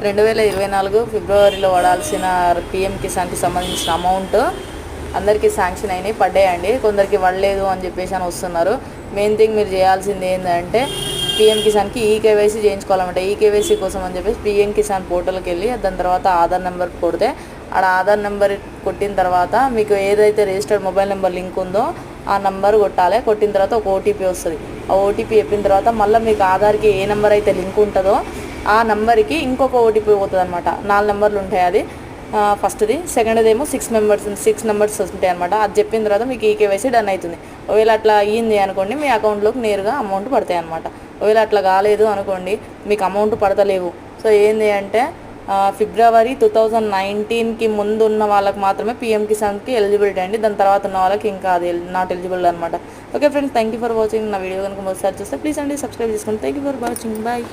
2024 ఫిబ్రవరిలో పడాల్సిన పీఎం కిసాన్కి సంబంధించిన అమౌంట్ అందరికీ శాంక్షన్ అయినాయి, పడ్డాయండి. కొందరికి పడలేదు అని చెప్పేసి అని వస్తున్నారు. మెయిన్ థింగ్ మీరు చేయాల్సింది ఏంటంటే పీఎం కిసాన్కి ఈకేవైసీ చేయించుకోవాలన్నమాట. ఈకేవైసీ కోసం అని చెప్పేసి పీఎం కిసాన్ పోర్టల్కి వెళ్ళి దాని తర్వాత ఆధార్ నెంబర్ కొడితే ఆడ ఆధార్ నెంబర్ కొట్టిన తర్వాత మీకు ఏదైతే రిజిస్టర్డ్ మొబైల్ నెంబర్ లింక్ ఉందో ఆ నెంబర్ కొట్టాలి. కొట్టిన తర్వాత ఒక ఓటీపీ వస్తుంది. ఆ ఓటీపీ చెప్పిన తర్వాత మళ్ళీ మీకు ఆధార్కి ఏ నెంబర్ అయితే లింక్ ఉంటుందో ఆ నెంబర్కి ఇంకొక ఓటీపీ పోతుంది అనమాట. 4 నెంబర్లు ఉంటాయి. అది ఫస్ట్ది. సెకండ్ది ఏమో 6 నెంబర్స్ ఉంటాయి అనమాట. అది చెప్పిన తర్వాత మీకు ఈకేవైసీ డన్ అవుతుంది. ఒకవేళ అట్లా అయ్యింది అనుకోండి, మీ అకౌంట్లోకి నేరుగా అమౌంట్ పడతాయి అనమాట. ఒకవేళ అట్లా కాలేదు అనుకోండి, మీకు అమౌంట్ పడతలేవు. సో ఏంది అంటే ఫిబ్రవరి 2019కి ముందు ఉన్న వాళ్ళకి మాత్రమే పీఎం కిసాన్కి ఎలిజిబిలిటీ అండి. దాని తర్వాత ఉన్న వాళ్ళకి ఇంకా అది నాట్ ఎలిజిబుల్ అనమాట. Okay friends, thank you for watching. నా వీడియో కనుక ఒకసారి చూస్తే ప్లీజ్ అండి సబ్స్క్రైబ్ చేసుకోండి. Thank you for watching. Bye.